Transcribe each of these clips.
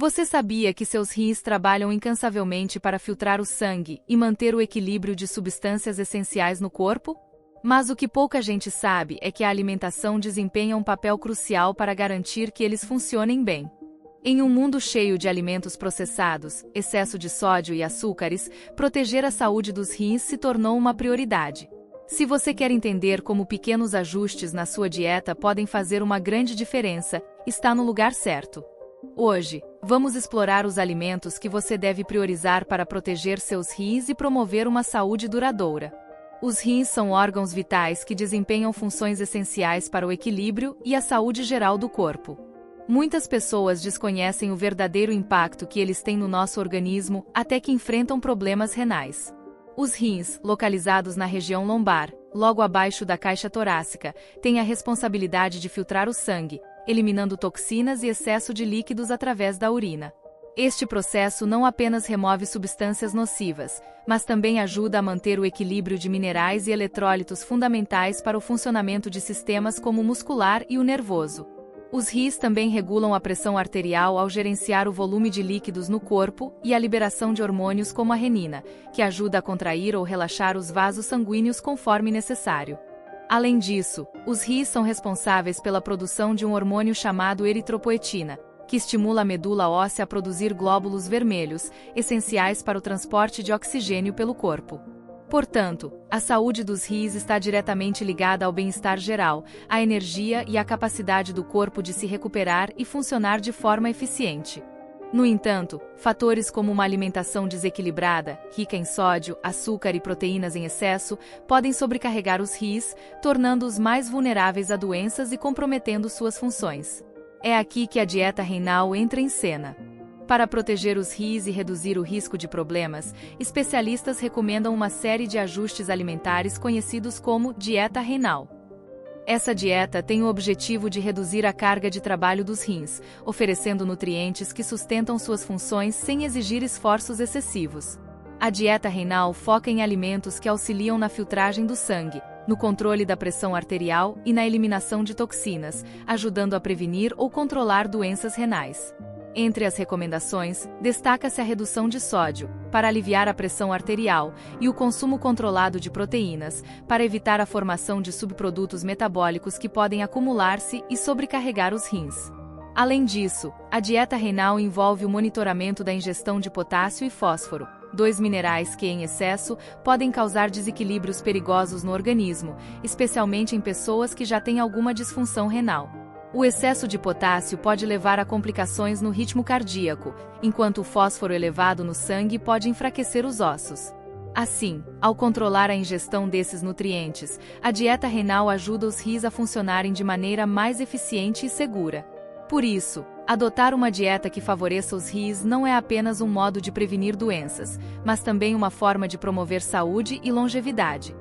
Você sabia que seus rins trabalham incansavelmente para filtrar o sangue e manter o equilíbrio de substâncias essenciais no corpo? Mas o que pouca gente sabe é que a alimentação desempenha um papel crucial para garantir que eles funcionem bem. Em um mundo cheio de alimentos processados, excesso de sódio e açúcares, proteger a saúde dos rins se tornou uma prioridade. Se você quer entender como pequenos ajustes na sua dieta podem fazer uma grande diferença, está no lugar certo. Hoje, vamos explorar os alimentos que você deve priorizar para proteger seus rins e promover uma saúde duradoura. Os rins são órgãos vitais que desempenham funções essenciais para o equilíbrio e a saúde geral do corpo. Muitas pessoas desconhecem o verdadeiro impacto que eles têm no nosso organismo até que enfrentam problemas renais. Os rins, localizados na região lombar, logo abaixo da caixa torácica, têm a responsabilidade de filtrar o sangue, eliminando toxinas e excesso de líquidos através da urina. Este processo não apenas remove substâncias nocivas, mas também ajuda a manter o equilíbrio de minerais e eletrólitos fundamentais para o funcionamento de sistemas como o muscular e o nervoso. Os rins também regulam a pressão arterial ao gerenciar o volume de líquidos no corpo e a liberação de hormônios como a renina, que ajuda a contrair ou relaxar os vasos sanguíneos conforme necessário. Além disso, os rins são responsáveis pela produção de um hormônio chamado eritropoetina, que estimula a medula óssea a produzir glóbulos vermelhos, essenciais para o transporte de oxigênio pelo corpo. Portanto, a saúde dos rins está diretamente ligada ao bem-estar geral, à energia e à capacidade do corpo de se recuperar e funcionar de forma eficiente. No entanto, fatores como uma alimentação desequilibrada, rica em sódio, açúcar e proteínas em excesso, podem sobrecarregar os rins, tornando-os mais vulneráveis a doenças e comprometendo suas funções. É aqui que a dieta renal entra em cena. Para proteger os rins e reduzir o risco de problemas, especialistas recomendam uma série de ajustes alimentares conhecidos como dieta renal. Essa dieta tem o objetivo de reduzir a carga de trabalho dos rins, oferecendo nutrientes que sustentam suas funções sem exigir esforços excessivos. A dieta renal foca em alimentos que auxiliam na filtragem do sangue, no controle da pressão arterial e na eliminação de toxinas, ajudando a prevenir ou controlar doenças renais. Entre as recomendações, destaca-se a redução de sódio, para aliviar a pressão arterial, e o consumo controlado de proteínas, para evitar a formação de subprodutos metabólicos que podem acumular-se e sobrecarregar os rins. Além disso, a dieta renal envolve o monitoramento da ingestão de potássio e fósforo, dois minerais que, em excesso, podem causar desequilíbrios perigosos no organismo, especialmente em pessoas que já têm alguma disfunção renal. O excesso de potássio pode levar a complicações no ritmo cardíaco, enquanto o fósforo elevado no sangue pode enfraquecer os ossos. Assim, ao controlar a ingestão desses nutrientes, a dieta renal ajuda os rins a funcionarem de maneira mais eficiente e segura. Por isso, adotar uma dieta que favoreça os rins não é apenas um modo de prevenir doenças, mas também uma forma de promover saúde e longevidade.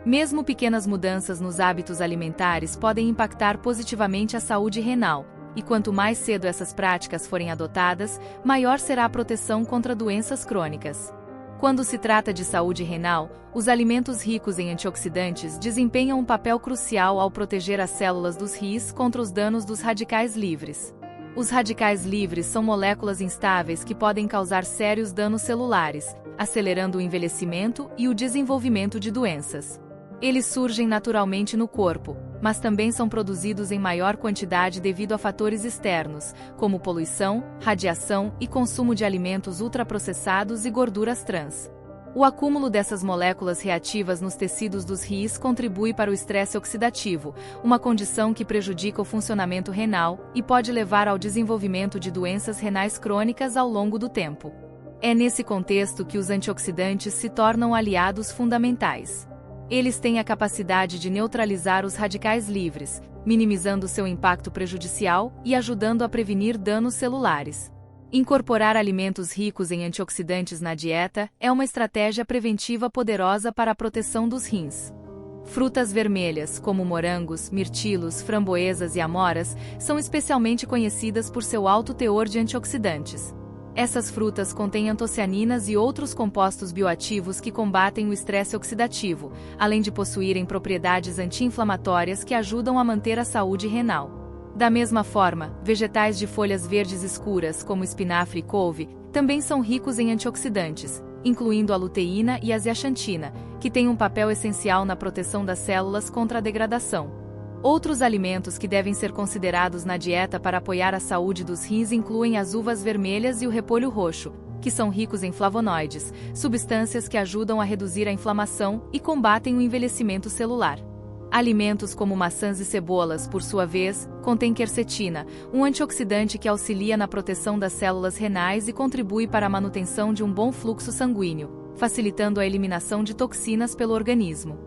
Mesmo pequenas mudanças nos hábitos alimentares podem impactar positivamente a saúde renal, e quanto mais cedo essas práticas forem adotadas, maior será a proteção contra doenças crônicas. Quando se trata de saúde renal, os alimentos ricos em antioxidantes desempenham um papel crucial ao proteger as células dos rins contra os danos dos radicais livres. Os radicais livres são moléculas instáveis que podem causar sérios danos celulares, acelerando o envelhecimento e o desenvolvimento de doenças. Eles surgem naturalmente no corpo, mas também são produzidos em maior quantidade devido a fatores externos, como poluição, radiação e consumo de alimentos ultraprocessados e gorduras trans. O acúmulo dessas moléculas reativas nos tecidos dos rins contribui para o estresse oxidativo, uma condição que prejudica o funcionamento renal e pode levar ao desenvolvimento de doenças renais crônicas ao longo do tempo. É nesse contexto que os antioxidantes se tornam aliados fundamentais. Eles têm a capacidade de neutralizar os radicais livres, minimizando seu impacto prejudicial e ajudando a prevenir danos celulares. Incorporar alimentos ricos em antioxidantes na dieta é uma estratégia preventiva poderosa para a proteção dos rins. Frutas vermelhas, como morangos, mirtilos, framboesas e amoras, são especialmente conhecidas por seu alto teor de antioxidantes. Essas frutas contêm antocianinas e outros compostos bioativos que combatem o estresse oxidativo, além de possuírem propriedades anti-inflamatórias que ajudam a manter a saúde renal. Da mesma forma, vegetais de folhas verdes escuras, como espinafre e couve, também são ricos em antioxidantes, incluindo a luteína e a zeaxantina, que têm um papel essencial na proteção das células contra a degradação. Outros alimentos que devem ser considerados na dieta para apoiar a saúde dos rins incluem as uvas vermelhas e o repolho roxo, que são ricos em flavonoides, substâncias que ajudam a reduzir a inflamação e combatem o envelhecimento celular. Alimentos como maçãs e cebolas, por sua vez, contêm quercetina, um antioxidante que auxilia na proteção das células renais e contribui para a manutenção de um bom fluxo sanguíneo, facilitando a eliminação de toxinas pelo organismo.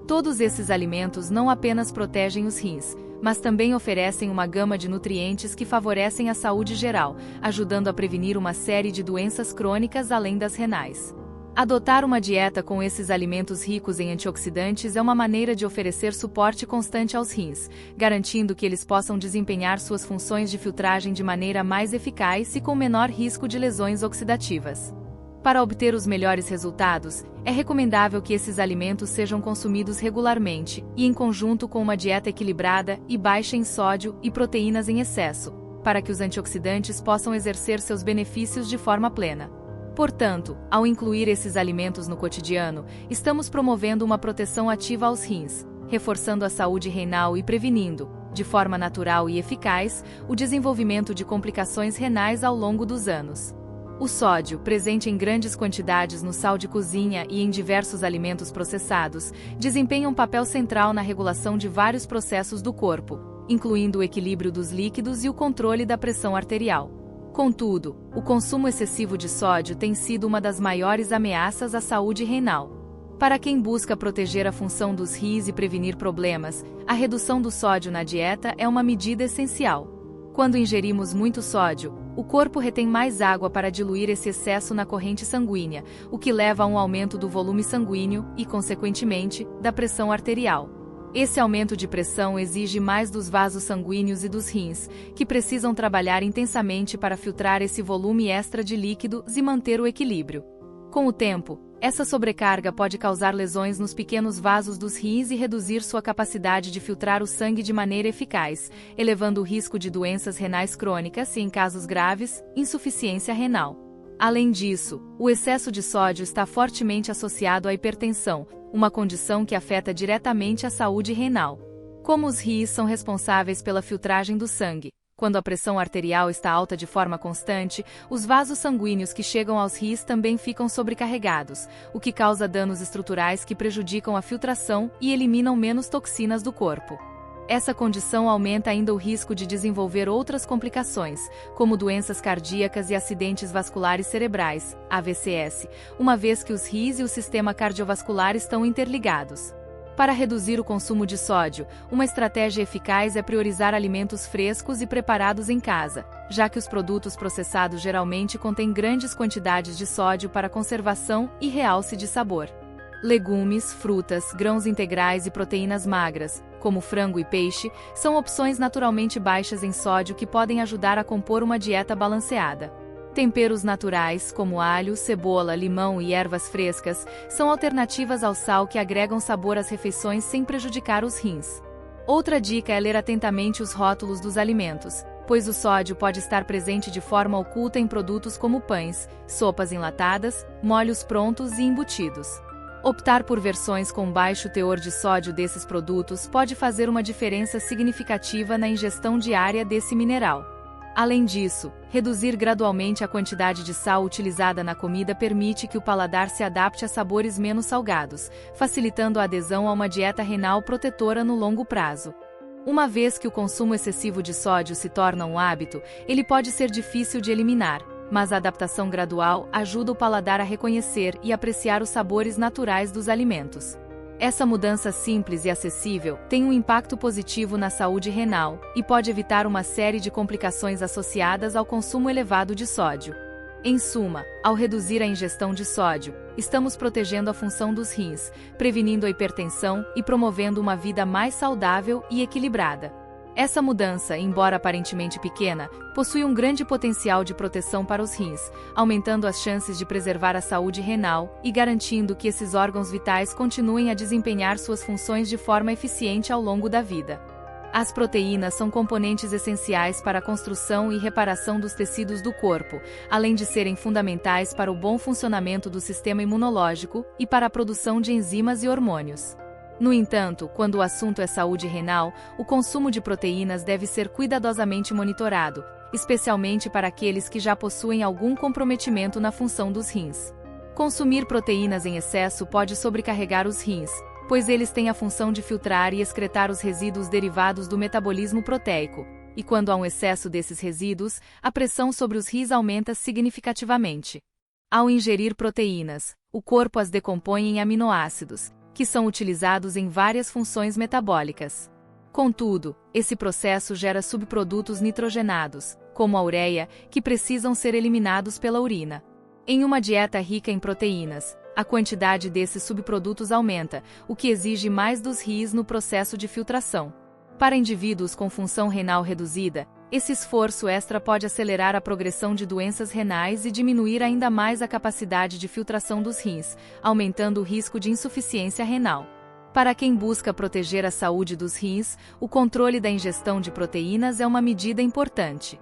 Todos esses alimentos não apenas protegem os rins, mas também oferecem uma gama de nutrientes que favorecem a saúde geral, ajudando a prevenir uma série de doenças crônicas além das renais. Adotar uma dieta com esses alimentos ricos em antioxidantes é uma maneira de oferecer suporte constante aos rins, garantindo que eles possam desempenhar suas funções de filtragem de maneira mais eficaz e com menor risco de lesões oxidativas. Para obter os melhores resultados, é recomendável que esses alimentos sejam consumidos regularmente e em conjunto com uma dieta equilibrada e baixa em sódio e proteínas em excesso, para que os antioxidantes possam exercer seus benefícios de forma plena. Portanto, ao incluir esses alimentos no cotidiano, estamos promovendo uma proteção ativa aos rins, reforçando a saúde renal e prevenindo, de forma natural e eficaz, o desenvolvimento de complicações renais ao longo dos anos. O sódio, presente em grandes quantidades no sal de cozinha e em diversos alimentos processados, desempenha um papel central na regulação de vários processos do corpo, incluindo o equilíbrio dos líquidos e o controle da pressão arterial. Contudo, o consumo excessivo de sódio tem sido uma das maiores ameaças à saúde renal. Para quem busca proteger a função dos rins e prevenir problemas, a redução do sódio na dieta é uma medida essencial. Quando ingerimos muito sódio, o corpo retém mais água para diluir esse excesso na corrente sanguínea, o que leva a um aumento do volume sanguíneo e, consequentemente, da pressão arterial. Esse aumento de pressão exige mais dos vasos sanguíneos e dos rins, que precisam trabalhar intensamente para filtrar esse volume extra de líquidos e manter o equilíbrio. Com o tempo, essa sobrecarga pode causar lesões nos pequenos vasos dos rins e reduzir sua capacidade de filtrar o sangue de maneira eficaz, elevando o risco de doenças renais crônicas e, em casos graves, insuficiência renal. Além disso, o excesso de sódio está fortemente associado à hipertensão, uma condição que afeta diretamente a saúde renal. Como os rins são responsáveis pela filtragem do sangue, quando a pressão arterial está alta de forma constante, os vasos sanguíneos que chegam aos rins também ficam sobrecarregados, o que causa danos estruturais que prejudicam a filtração e eliminam menos toxinas do corpo. Essa condição aumenta ainda o risco de desenvolver outras complicações, como doenças cardíacas e acidentes vasculares cerebrais, AVCS, uma vez que os rins e o sistema cardiovascular estão interligados. Para reduzir o consumo de sódio, uma estratégia eficaz é priorizar alimentos frescos e preparados em casa, já que os produtos processados geralmente contêm grandes quantidades de sódio para conservação e realce de sabor. Legumes, frutas, grãos integrais e proteínas magras, como frango e peixe, são opções naturalmente baixas em sódio que podem ajudar a compor uma dieta balanceada. Temperos naturais, como alho, cebola, limão e ervas frescas, são alternativas ao sal que agregam sabor às refeições sem prejudicar os rins. Outra dica é ler atentamente os rótulos dos alimentos, pois o sódio pode estar presente de forma oculta em produtos como pães, sopas enlatadas, molhos prontos e embutidos. Optar por versões com baixo teor de sódio desses produtos pode fazer uma diferença significativa na ingestão diária desse mineral. Além disso, reduzir gradualmente a quantidade de sal utilizada na comida permite que o paladar se adapte a sabores menos salgados, facilitando a adesão a uma dieta renal protetora no longo prazo. Uma vez que o consumo excessivo de sódio se torna um hábito, ele pode ser difícil de eliminar, mas a adaptação gradual ajuda o paladar a reconhecer e apreciar os sabores naturais dos alimentos. Essa mudança simples e acessível tem um impacto positivo na saúde renal e pode evitar uma série de complicações associadas ao consumo elevado de sódio. Em suma, ao reduzir a ingestão de sódio, estamos protegendo a função dos rins, prevenindo a hipertensão e promovendo uma vida mais saudável e equilibrada. Essa mudança, embora aparentemente pequena, possui um grande potencial de proteção para os rins, aumentando as chances de preservar a saúde renal e garantindo que esses órgãos vitais continuem a desempenhar suas funções de forma eficiente ao longo da vida. As proteínas são componentes essenciais para a construção e reparação dos tecidos do corpo, além de serem fundamentais para o bom funcionamento do sistema imunológico e para a produção de enzimas e hormônios. No entanto, quando o assunto é saúde renal, o consumo de proteínas deve ser cuidadosamente monitorado, especialmente para aqueles que já possuem algum comprometimento na função dos rins. Consumir proteínas em excesso pode sobrecarregar os rins, pois eles têm a função de filtrar e excretar os resíduos derivados do metabolismo proteico, e quando há um excesso desses resíduos, a pressão sobre os rins aumenta significativamente. Ao ingerir proteínas, o corpo as decompõe em aminoácidos, que são utilizados em várias funções metabólicas. Contudo, esse processo gera subprodutos nitrogenados, como a ureia, que precisam ser eliminados pela urina. Em uma dieta rica em proteínas, a quantidade desses subprodutos aumenta, o que exige mais dos rins no processo de filtração. Para indivíduos com função renal reduzida, esse esforço extra pode acelerar a progressão de doenças renais e diminuir ainda mais a capacidade de filtração dos rins, aumentando o risco de insuficiência renal. Para quem busca proteger a saúde dos rins, o controle da ingestão de proteínas é uma medida importante.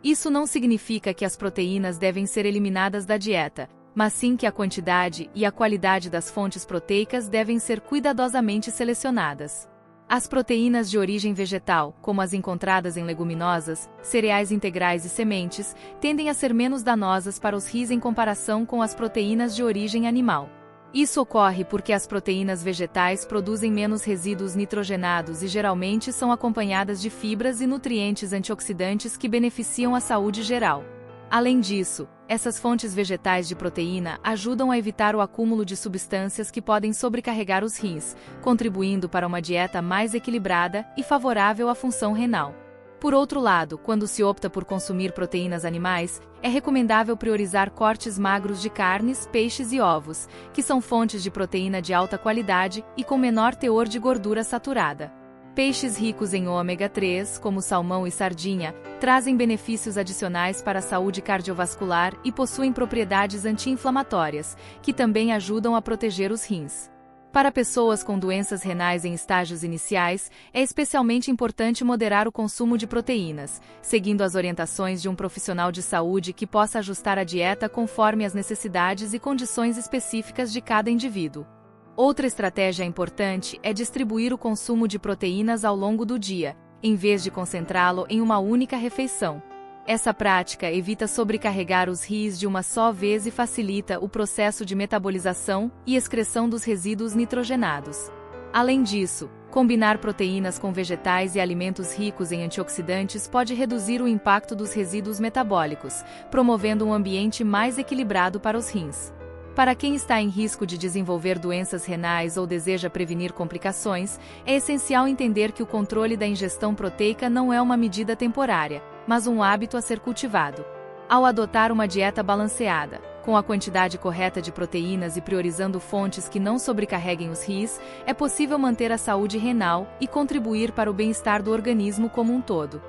Isso não significa que as proteínas devem ser eliminadas da dieta, mas sim que a quantidade e a qualidade das fontes proteicas devem ser cuidadosamente selecionadas. As proteínas de origem vegetal, como as encontradas em leguminosas, cereais integrais e sementes, tendem a ser menos danosas para os rins em comparação com as proteínas de origem animal. Isso ocorre porque as proteínas vegetais produzem menos resíduos nitrogenados e geralmente são acompanhadas de fibras e nutrientes antioxidantes que beneficiam a saúde geral. Além disso, essas fontes vegetais de proteína ajudam a evitar o acúmulo de substâncias que podem sobrecarregar os rins, contribuindo para uma dieta mais equilibrada e favorável à função renal. Por outro lado, quando se opta por consumir proteínas animais, é recomendável priorizar cortes magros de carnes, peixes e ovos, que são fontes de proteína de alta qualidade e com menor teor de gordura saturada. Peixes ricos em ômega 3, como salmão e sardinha, trazem benefícios adicionais para a saúde cardiovascular e possuem propriedades anti-inflamatórias, que também ajudam a proteger os rins. Para pessoas com doenças renais em estágios iniciais, é especialmente importante moderar o consumo de proteínas, seguindo as orientações de um profissional de saúde que possa ajustar a dieta conforme as necessidades e condições específicas de cada indivíduo. Outra estratégia importante é distribuir o consumo de proteínas ao longo do dia, em vez de concentrá-lo em uma única refeição. Essa prática evita sobrecarregar os rins de uma só vez e facilita o processo de metabolização e excreção dos resíduos nitrogenados. Além disso, combinar proteínas com vegetais e alimentos ricos em antioxidantes pode reduzir o impacto dos resíduos metabólicos, promovendo um ambiente mais equilibrado para os rins. Para quem está em risco de desenvolver doenças renais ou deseja prevenir complicações, é essencial entender que o controle da ingestão proteica não é uma medida temporária, mas um hábito a ser cultivado. Ao adotar uma dieta balanceada, com a quantidade correta de proteínas e priorizando fontes que não sobrecarreguem os rins, é possível manter a saúde renal e contribuir para o bem-estar do organismo como um todo.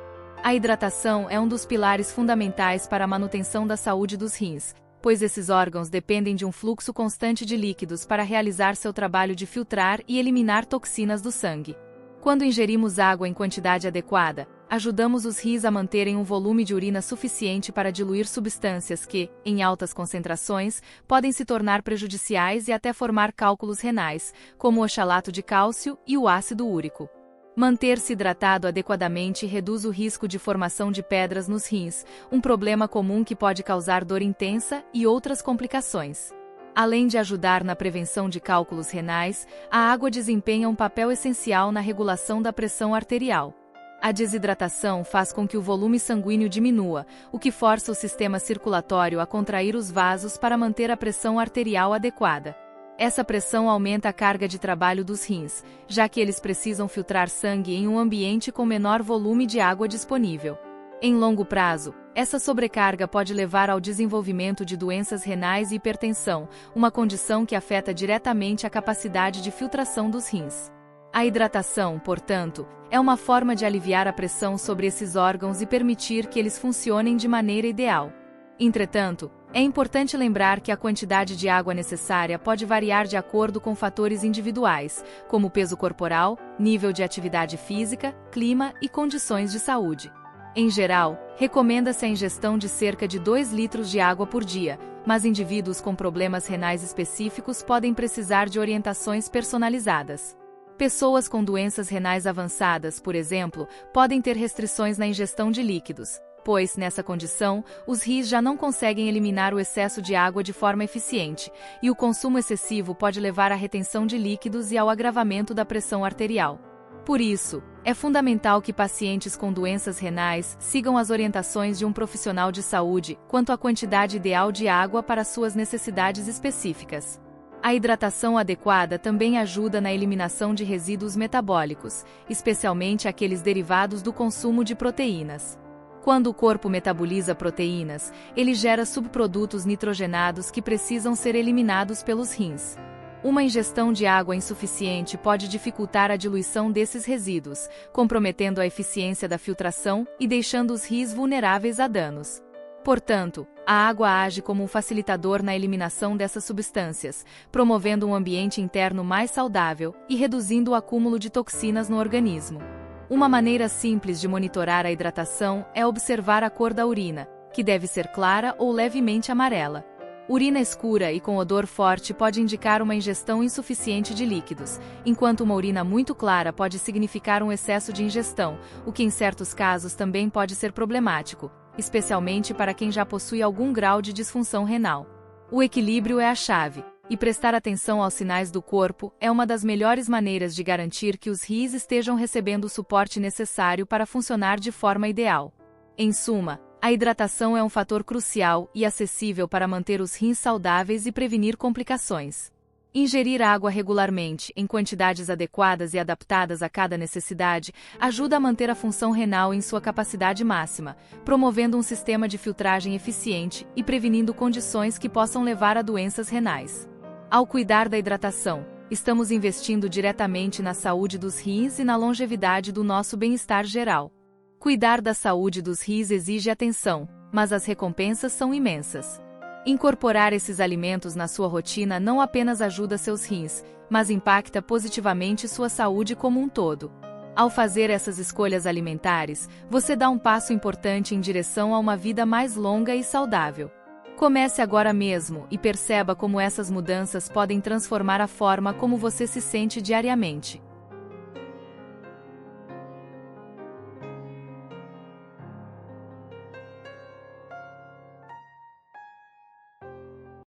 A hidratação é um dos pilares fundamentais para a manutenção da saúde dos rins, pois esses órgãos dependem de um fluxo constante de líquidos para realizar seu trabalho de filtrar e eliminar toxinas do sangue. Quando ingerimos água em quantidade adequada, ajudamos os rins a manterem um volume de urina suficiente para diluir substâncias que, em altas concentrações, podem se tornar prejudiciais e até formar cálculos renais, como o oxalato de cálcio e o ácido úrico. Manter-se hidratado adequadamente reduz o risco de formação de pedras nos rins, um problema comum que pode causar dor intensa e outras complicações. Além de ajudar na prevenção de cálculos renais, a água desempenha um papel essencial na regulação da pressão arterial. A desidratação faz com que o volume sanguíneo diminua, o que força o sistema circulatório a contrair os vasos para manter a pressão arterial adequada. Essa pressão aumenta a carga de trabalho dos rins, já que eles precisam filtrar sangue em um ambiente com menor volume de água disponível. Em longo prazo, essa sobrecarga pode levar ao desenvolvimento de doenças renais e hipertensão, uma condição que afeta diretamente a capacidade de filtração dos rins. A hidratação, portanto, é uma forma de aliviar a pressão sobre esses órgãos e permitir que eles funcionem de maneira ideal. Entretanto, é importante lembrar que a quantidade de água necessária pode variar de acordo com fatores individuais, como peso corporal, nível de atividade física, clima e condições de saúde. Em geral, recomenda-se a ingestão de cerca de 2 litros de água por dia, mas indivíduos com problemas renais específicos podem precisar de orientações personalizadas. Pessoas com doenças renais avançadas, por exemplo, podem ter restrições na ingestão de líquidos, pois, nessa condição, os rins já não conseguem eliminar o excesso de água de forma eficiente, e o consumo excessivo pode levar à retenção de líquidos e ao agravamento da pressão arterial. Por isso, é fundamental que pacientes com doenças renais sigam as orientações de um profissional de saúde quanto à quantidade ideal de água para suas necessidades específicas. A hidratação adequada também ajuda na eliminação de resíduos metabólicos, especialmente aqueles derivados do consumo de proteínas. Quando o corpo metaboliza proteínas, ele gera subprodutos nitrogenados que precisam ser eliminados pelos rins. Uma ingestão de água insuficiente pode dificultar a diluição desses resíduos, comprometendo a eficiência da filtração e deixando os rins vulneráveis a danos. Portanto, a água age como um facilitador na eliminação dessas substâncias, promovendo um ambiente interno mais saudável e reduzindo o acúmulo de toxinas no organismo. Uma maneira simples de monitorar a hidratação é observar a cor da urina, que deve ser clara ou levemente amarela. Urina escura e com odor forte pode indicar uma ingestão insuficiente de líquidos, enquanto uma urina muito clara pode significar um excesso de ingestão, o que em certos casos também pode ser problemático, especialmente para quem já possui algum grau de disfunção renal. O equilíbrio é a chave, e prestar atenção aos sinais do corpo é uma das melhores maneiras de garantir que os rins estejam recebendo o suporte necessário para funcionar de forma ideal. Em suma, a hidratação é um fator crucial e acessível para manter os rins saudáveis e prevenir complicações. Ingerir água regularmente, em quantidades adequadas e adaptadas a cada necessidade, ajuda a manter a função renal em sua capacidade máxima, promovendo um sistema de filtragem eficiente e prevenindo condições que possam levar a doenças renais. Ao cuidar da hidratação, estamos investindo diretamente na saúde dos rins e na longevidade do nosso bem-estar geral. Cuidar da saúde dos rins exige atenção, mas as recompensas são imensas. Incorporar esses alimentos na sua rotina não apenas ajuda seus rins, mas impacta positivamente sua saúde como um todo. Ao fazer essas escolhas alimentares, você dá um passo importante em direção a uma vida mais longa e saudável. Comece agora mesmo e perceba como essas mudanças podem transformar a forma como você se sente diariamente.